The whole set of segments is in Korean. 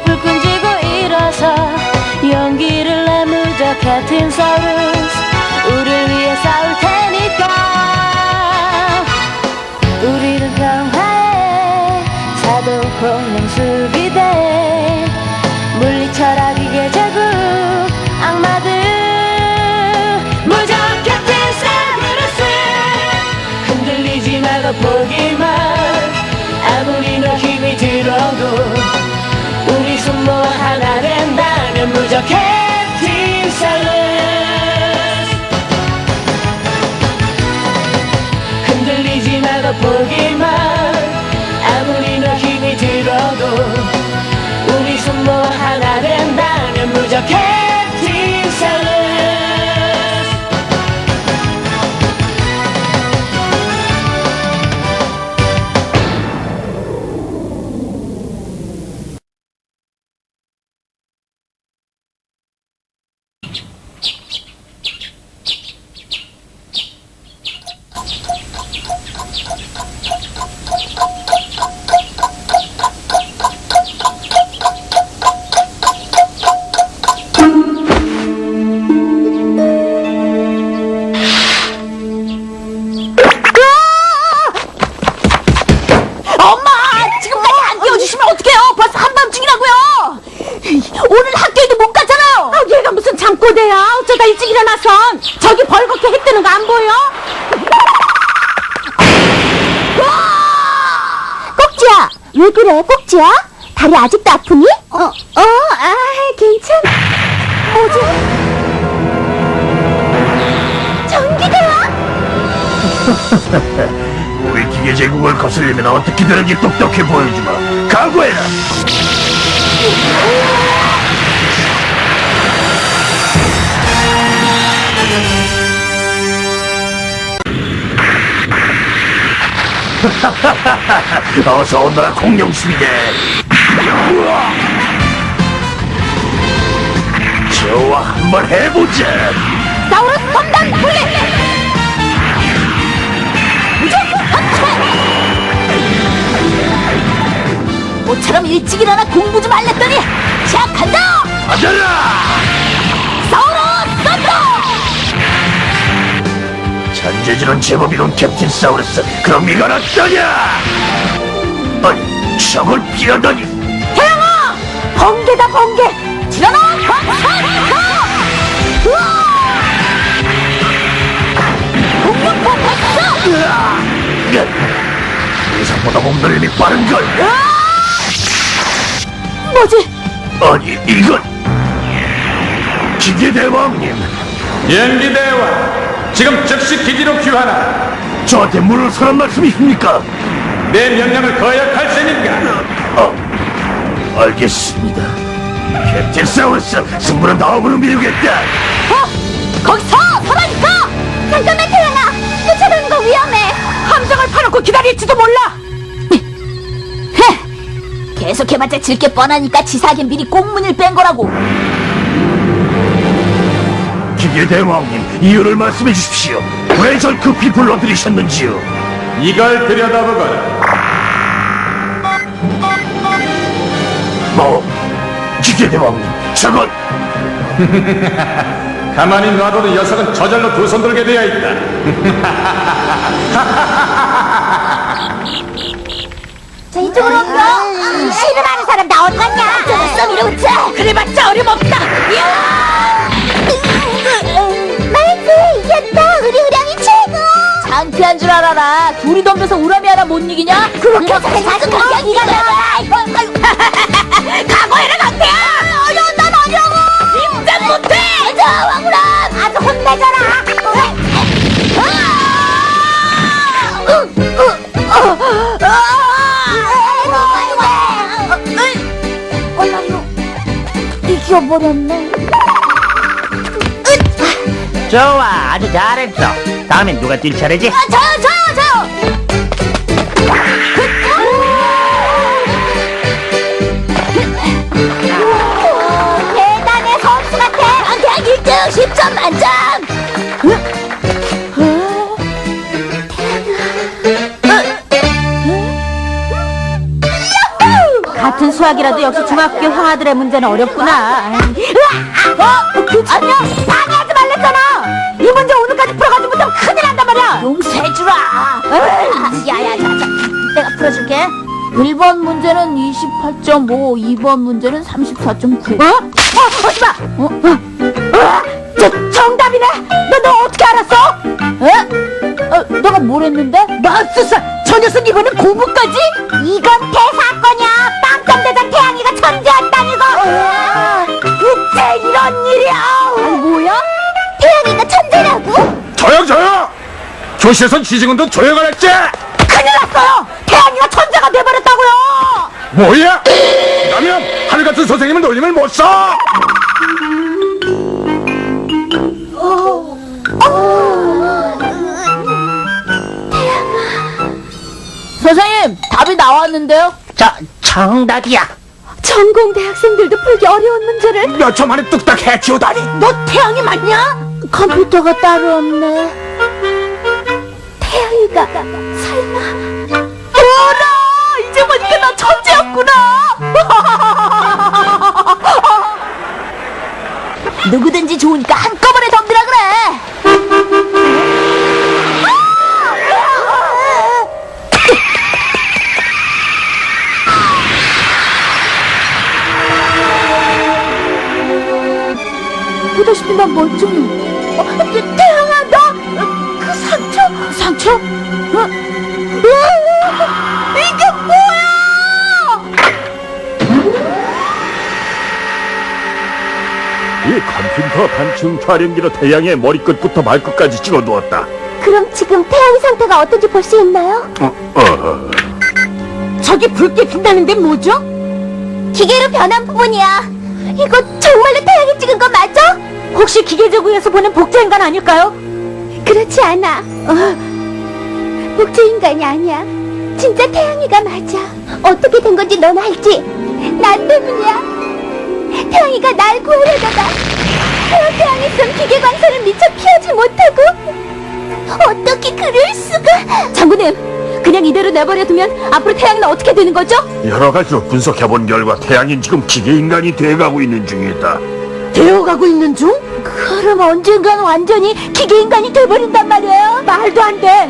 불끈 쥐고 일어서 용기를 내 무적 캡틴 사우루스 우릴 위해 싸울 테니까 우리는 평화의 사도 공룡 수비대 물리 철학 기계 제국 악마들 무적 캡틴 사우루스 흔들리지 말고 보기만 아무리 너 힘이 들어도 우리 손 모아 하나 된다면 무적 캡틴 사우루스 흔들리지 말고 보기만 아무리 너 힘이 들어도 우리 손 모아 하나 된다면 무적 캡틴 사우루스 어쩌다 일찍 일어나선 저기 벌겋게 해 뜨는 거 안 보여? 꼭지야, 왜 그래, 꼭지야? 다리 아직도 아프니? 괜찮아. 뭐지? 전기대야? 우리 기계 제국을 거슬리면 어떻게 되는지 똑똑히 보여주마. 각오해라. 어서 오너라 공룡수비대. 좋아, 한번 해보자. 사우루스 선단 플레이! 무조건 펀치! 모처럼 일찍 일어나 공부 좀 할랬더니 시작한다! 받아라! 사우루스 선단! 천재지론 제법이론 캡틴 사우루스. 그럼 이건 어떠냐? 아니, 저걸 피하다니. 태양아! 번개다 번개! 지러나 번개다! 우와! 공룡포 발사! 예상보다 몸놀림이 빠른걸. 뭐지? 아니, 이건 기계대왕님. 연기대왕, 지금 즉시 기지로 귀환하라. 저한테 물러서란 말씀이십니까? 내 명령을 거역할 셈인가? 알겠습니다. 캡틴 사우루스, 승부는 다음으로 미루겠다. 거기서 서라니까! 잠깐만 태양아! 쫓아가는 거 위험해! 함정을 파놓고 기다릴지도 몰라! 계속해봤자 질 게 뻔하니까 치사하게 미리 꽁문을 뺀 거라고! 기계대왕님, 이유를 말씀해 주십시오. 왜 절 급히 불러들이셨는지요? 이걸 들여다보거라. 기계대왕님, 저건 가만히 놔둬도 녀석은 저절로 두 손 들게 되어 있다. 자, 이쪽으로 옮겨! 씨름하는 사람 나 어디 갔냐? 저거 썩이로 웃자! 그래봤자 어림없다! 말지, 이겼다! 우리 우량이 최고! 창피한 줄 알아라! 둘이 덤벼서 우람이 하나 못 이기냐? 그렇게 해서 가슴 공격이가 각오해라 강태야! 난 아니라고! 임장 못해! 자, 왕우람! 아주 혼내줘라! 이겨버렸네. 좋아, 아주 잘했어. 다음엔 누가 뛸 차례지? 저요! 대단해, 선수 같아. 그냥 1등 10점 만점. 같은 수학 수학이라도 역시 중학교 형아들의 문제는 어렵구나. 아니야, 방해하지 말랬잖아. 이 문제 오늘까지 풀어가지 못하면 큰일 난단 말이야. 용서해주라. 야야, 자, 내가 풀어줄게. 1번 문제는 28.5, 2번 문제는 34.9. 하지마! 정답이네! 너 어떻게 알았어? 너가 뭘 했는데? 맙소사! 저 녀석 이번엔 공부까지? 이건 대사건이야! 빵점 대전 태양이가 천재였다니고! 이제 이런 일이야! 아니 뭐야? 태양이가 천재라고? 조용! 교실에선 지지근도 조용하랬지? 큰일 났어요! 태양이가 천재가 돼버렸다고요! 뭐야? 그러면 하늘같은 선생님은 놀림을 못 써! 선생님, 답이 나왔는데요? 정답이야. 전공대 학생들도 풀기 어려운 문제를 몇 초 만에 뚝딱 해치우다니. 너 태양이 맞냐? 컴퓨터가 따로 없네. 태양이가 설마? 어라! 이제 보니까 너 천재였구나. 누구든지 좋으니까 한꺼번에 덤비라 그래. 보다시피 난 멀쩡해. 태양아, 너 그 상처? 이게 뭐야? 이 컴퓨터 단층 촬영기로 태양의 머리끝부터 발끝까지 찍어두었다. 그럼 지금 태양이 상태가 어떤지 볼 수 있나요? 저기 붉게 빛나는데 뭐죠? 기계로 변한 부분이야. 이거 정말로 태양이 찍은 거 맞아? 혹시 기계제국에서 보낸 복제인간 아닐까요? 그렇지 않아. 복제인간이 아니야. 진짜 태양이가 맞아. 어떻게 된 건지 넌 알지? 나 때문이야. 태양이가 날 구하려다가 태양이 쏜 기계 광선을 미처 피하지 못하고. 어떻게 그럴 수가? 장군님, 그냥 이대로 내버려두면 앞으로 태양이는 어떻게 되는 거죠? 여러 가지로 분석해본 결과 태양인 지금 기계인간이 돼가고 있는 중이다. 되어가고 있는 중? 그럼 언젠간 완전히 기계인간이 돼버린단 말이에요? 말도 안 돼.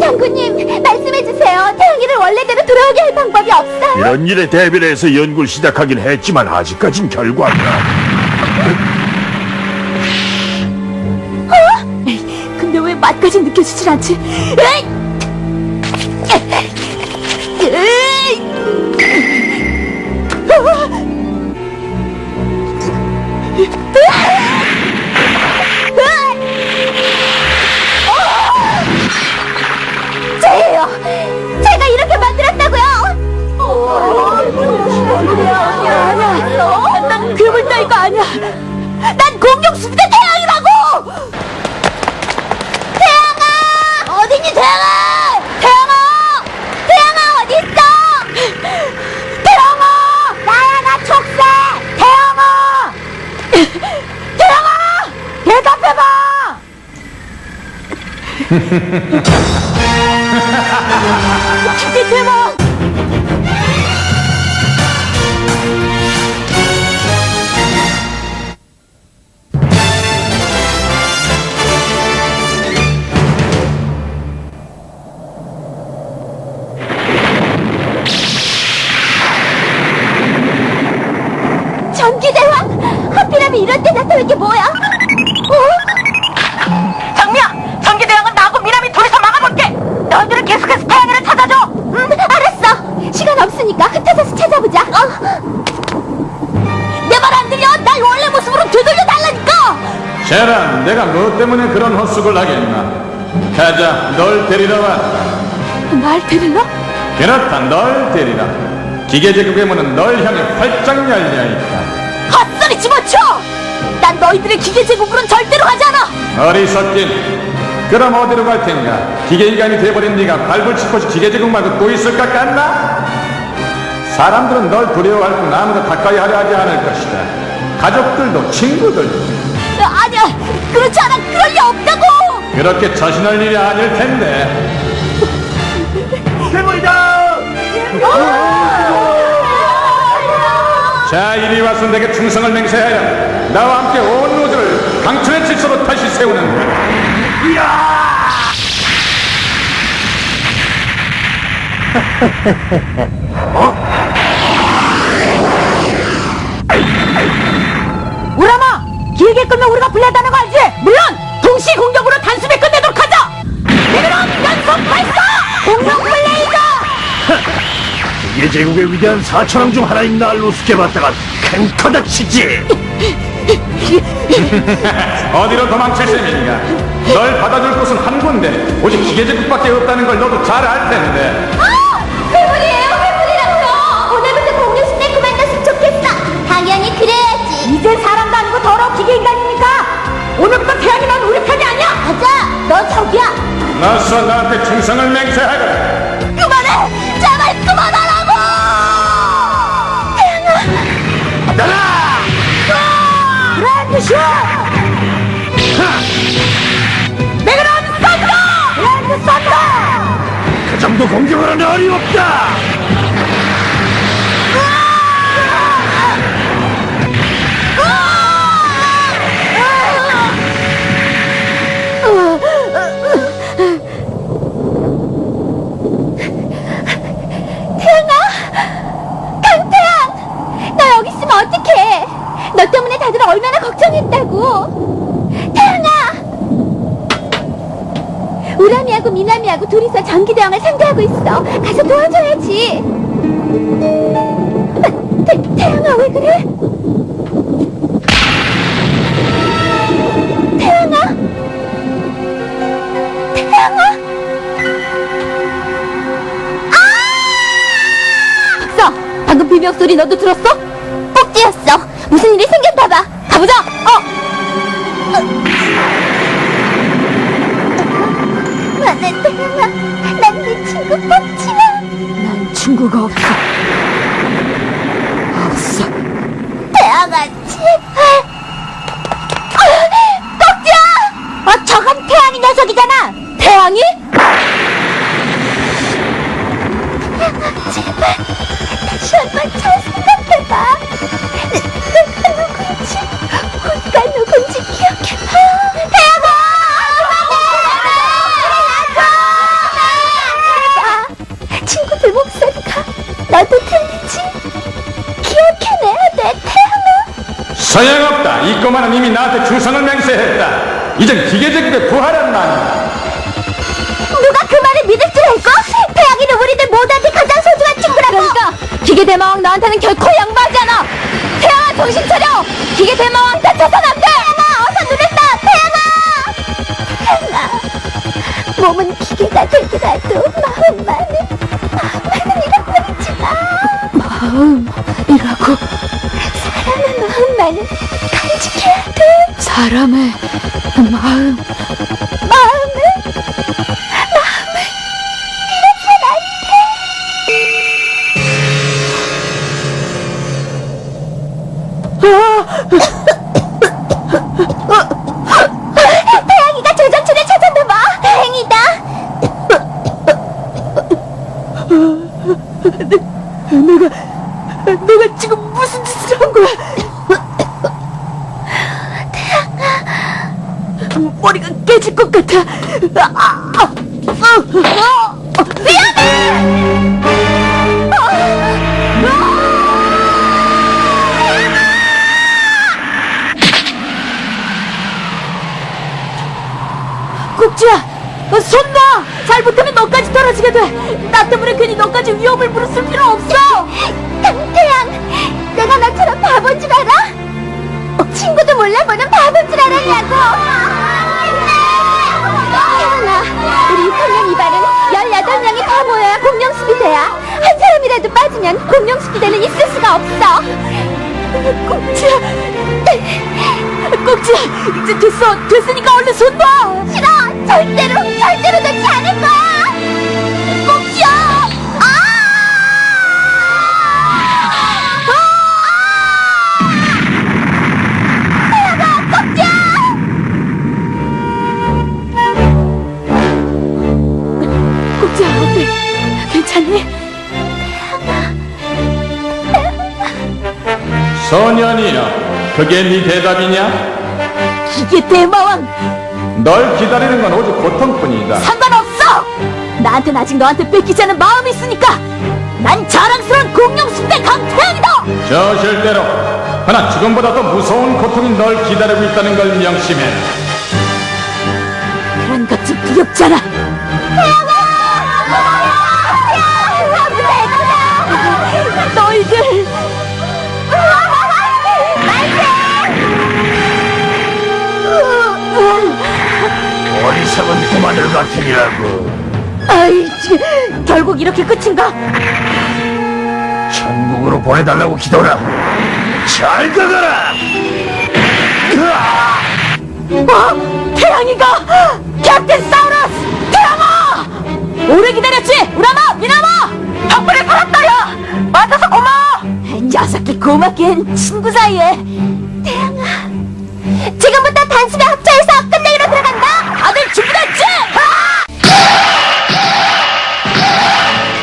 장군님, 말씀해주세요. 태양이를 원래대로 돌아오게 할 방법이 없어요? 이런 일에 대비를 해서 연구를 시작하긴 했지만 아직까진 결과가. 근데 왜 맛까지 느껴지질 않지? 에이! 에이! 저예요. 제가 이렇게 만들었다고요. 아니야. 난 괴물 따위가 아니야. 난 공룡수비대 태양이라고. 태양아! 어딨니, 태양아? 태양아, 어딨어? 태양아! 나야, 나 촉새! 태양아! 태양아! 대답해봐! 기계 대박! 전기대왕! 하필이면 이런 때 나타난 게 뭐야? 장미야! 전기대왕은 나하고 미남이 둘이서 막아볼게! 너희들은 계속해서 태양이를 찾아줘! 알았어! 시간 없으니까 흩어져서 찾아보자. 내 말 안 들려? 날 원래 모습으로 되돌려달라니까! 쟤란, 내가 뭐 때문에 그런 헛수고를 하겠나? 가자, 널 데리러 왔다. 날 데리러? 그렇다, 널 데리러. 기계제국의 문은 널 향해 활짝 열려있다. 헛소리 집어쳐! 난 너희들의 기계제국으로는 절대로 가지 않아! 어리석긴. 그럼 어디로 갈 텐가? 기계인간이 돼버린 네가 발붙일 곳이 기계제국 말고 또 있을 것 같나? 사람들은 널 두려워할 뿐 아무도 가까이 하려 하지 않을 것이다. 가족들도 친구들도. 아니야! 그렇지 않아! 그럴 리 없다고! 그렇게 자신할 일이 아닐 텐데. 괴물이다! 자, 이리 와서 내게 충성을 맹세하여 나와 함께 온 우주를 강철의 질서로 다시 세우는 우람아! 길게 끌면 우리가 불리하다는 거 알지? 물론 동시 공격으로 단숨에 끝내도록 하자! 그럼 연속 발사! 공룡 블레이더! 이게 제국의 위대한 사천왕 중 하나인 날 우습게 봤다가 큰 커다 치지. 어디로 도망칠 셈인가? 널 받아줄 곳은 한 군데 오직 기계제국밖에 없다는 걸 너도 잘 알 텐데. 회물이에요, 회물이라고요. 오늘부터 공룡 스테이크 만났으면 좋겠어. 당연히 그래야지. 이제 사람도 아니고 더러운 기계 인간이니까 오늘부터 태양이 넌 우리 편이 아니야! 맞아, 너 저기야. 나서 나한테 충성을 맹세하거라. 그만해! 제발 그만하라고! 태양아! 나라! 그랜드 슛! 매그넘 썬더! 그랜드 썬더! 그 정도 공격을 하는 어림없다. 강태양! 너 여기 있으면 어떡해? 너 때문에 다들 얼마나 걱정했다고. 태양아! 우람이하고 미나미하고 둘이서 전기대왕을 상대하고 있어. 가서 도와줘야지. 태양아, 왜 그래? 태양아? 태양아? 써! 방금 비명 소리 너도 들었어? 꼭지였어. 무슨 일이 생겼나봐. 가보자. 맞아, 태양아. 난 네 친구 꼭지야. 난 친구가 없어. 없어. 태양아, 제발. 꼭지야! 저건 태양이 녀석이잖아. 태양이? 제발 다시 한번 잘 생각해봐. 내가 누군지 우리가 누군지 기억해봐. 태양아! 제발 친구들 목소리가 나도 들리지? 기억해내야 돼, 태양아. 소용없다. 이 꼬마는 이미 나한테 충성을 맹세했다. 이젠 기계제국의 부활한 날. 누가 그 말을 믿을 줄 알고? 태양이는 우리들 모두한테 가장 소중한 친구라고. 그러니까 기계 대마왕 나한테는 결코 양보하지 않아. 태양아, 정신 차려. 기계 대마왕 다쳐선 안 돼. 태양아, 어서 눈을 떠. 태양아, 몸은 기계가 되더라도 마음만은 잃어버리지 마. 마음이라고. 사람의 마음만은 간직해야 돼. 사람의 마음. 마음을 잃어선 안 돼. 태양이가 조정춘을 찾았나봐. 다행이다. 내가 지금 무슨 짓을 한 거야? 머리가 깨질 것 같아. 꼭지야, 손 놔. 잘못하면 너까지 떨어지게 돼. 나 때문에 괜히 너까지 위험을 무릅쓸 필요 없어. 강태양, 내가 너처럼 바본 줄 알아? 친구도 몰라보는 바본 줄 알았냐고. 태양아, 우리 6학년 이발은 18명이 다 모여야 공룡스피드야. 한 사람이라도 빠지면 공룡스피드는 있을 수가 없어. 꼭지야, 꼭지야, 이제 됐으니까 얼른 손 놔. 싫어, 절대로 놓지 않을 거야. 꼭지야. 꼭지야, 어때? 괜찮니? 소년이여, 그게 네 대답이냐? 기계 대마왕 널 기다리는 건 오직 고통뿐이다. 상관없어! 나한텐 아직 너한테 뺏기지 않은 마음이 있으니까 난 자랑스러운 공룡 숭배 강태양이다! 저 절대로. 하나 지금보다 더 무서운 고통이 널 기다리고 있다는 걸 명심해. 그런 것 좀 두렵잖아. 너희들 어리석은 꼬마들 같으니라고. 아이, 결국 이렇게 끝인가? 천국으로 보내달라고 기도라. 잘 가거라. 태양이가! 캡틴 사우루스! 태양아! 오래 기다렸지? 우라마! 미나마! 덕분에 살았다야! 만나서 고마워! 녀석이 고맙긴 친구 사이에. 태양아, 지금부터 단숨에 합체해서 끝내기로 들어간다. 다들 준비됐지?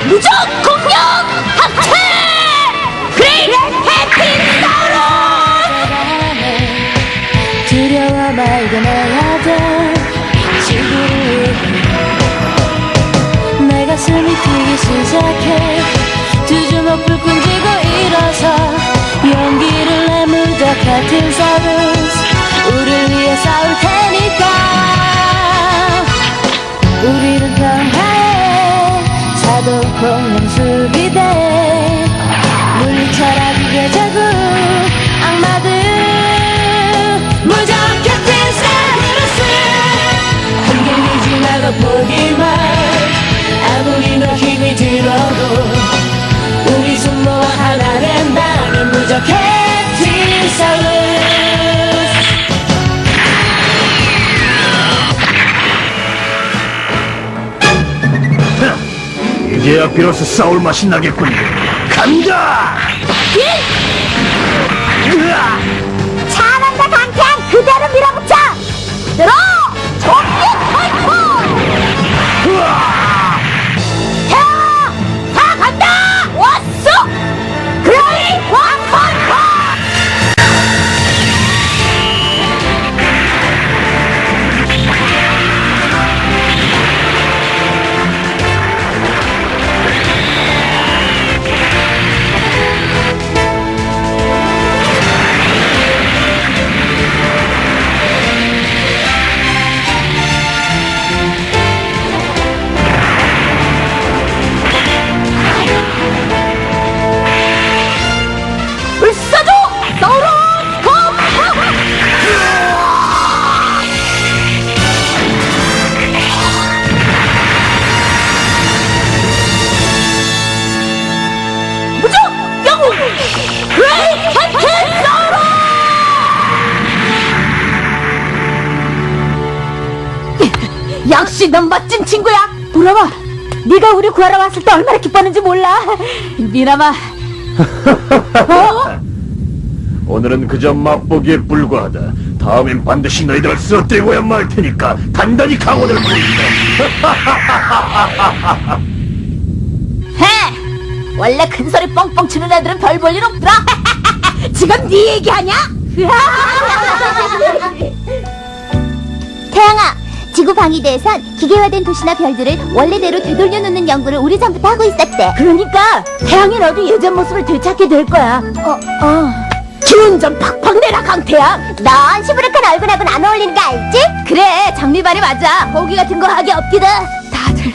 무적 공룡 합체! 그레이트 캡틴 사우루스! 두려워 말고 내야 돼. 지구를 내 가슴이 뛰기 시작해. 두 주먹 불 끈지고 일어서 용기를 내 무적 같은 사우루스. 우릴 위해 싸울 테니까. 우리는 평화의 사도 공룡 수비대. 물리쳐라 기계 제국 악마들. 무적 캡틴 사우루스. 흔들리지 말고 보기만. 아무리 너 힘이 들어도 우리 손 모아 하나 된다는 무적 캡틴 사우루스. 이제야 비로소 싸울 맛이 나겠군. 간다. 잘한다 강태양. 그대로 밀어붙여. 들어! 정리 파이터! 태양아! 다 간다! 왔어! 그레이 원파이터! 불사조! 사우루스 컴! 무적! 영웅! 그레이 캡틴 사우루스! 역시 넌 멋진 친구야! 우라마, 네가 우리 구하러 왔을 때 얼마나 기뻤는지 몰라. 미나마, 오늘은 그저 맛보기에 불과하다. 다음엔 반드시 너희들을 쓰러뜨리고야 말 테니까 단단히 강원을 보인다. 해! 원래 큰 소리 뻥뻥 치는 애들은 별 볼 일 없더라. 지금 네 얘기하냐? 태양아, 지구 방위대에선 기계화된 도시나 별들을 원래대로 되돌려 놓는 연구를 오래전부터 하고 있었대. 그러니까 태양이 너도 예전 모습을 되찾게 될 거야. 기운 좀 팍팍 내라 강태양. 넌 시무룩한 얼굴하고는 안 어울리는 거 알지? 그래, 장미반이 맞아. 호기 같은 거 하기 없기다. 다들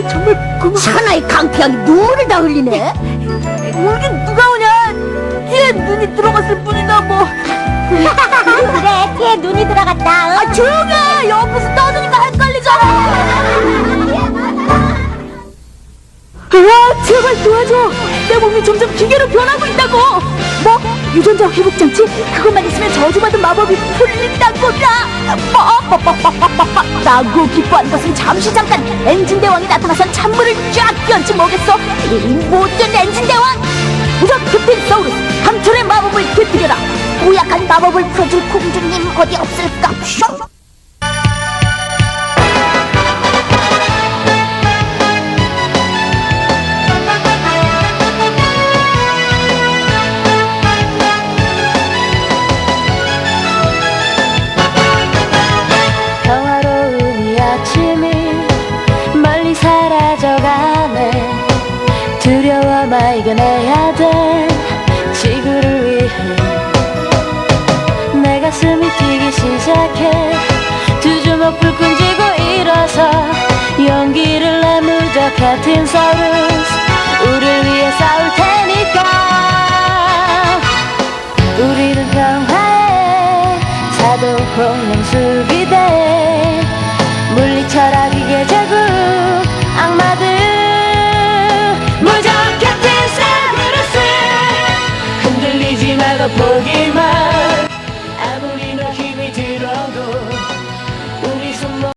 정말 고마워. 천하의 강태양이 눈물을 다 흘리네. 울긴 누가 오냐? 뒤에 눈이 들어갔을 뿐이다 뭐. 그래, 걔 눈이 들어갔다. 아, 조용해. 옆에서 떠드니까 헷갈리잖아. 아, 제발 도와줘. 내 몸이 점점 기계로 변하고 있다고. 뭐? 유전자 회복 장치? 그것만 있으면 저주받은 마법이 풀린다고야. 라고 기뻐하는 것은 잠시 잠깐 엔진 대왕이 나타나선 찬물을 쫙 끼얹지 뭐겠어. 이 못된 엔진 대왕. 무적 캡틴 사우루스, 감천의 마법을 되뜨려라. 고약한 마법을 풀어줄 공주님 어디 없을까? 이겨내야 돼 지구를 위해 내 가슴이 뛰기 시작해 두 주먹 불끈 쥐고 일어서 용기를 내물자 캡틴 서루스 우릴 위해 싸울 테니까 우리는 평화의 사도홍영 수비대 물리쳐라 기계 제국 악마들 무적 캡틴 서루스 흔들리지 말고 포기 마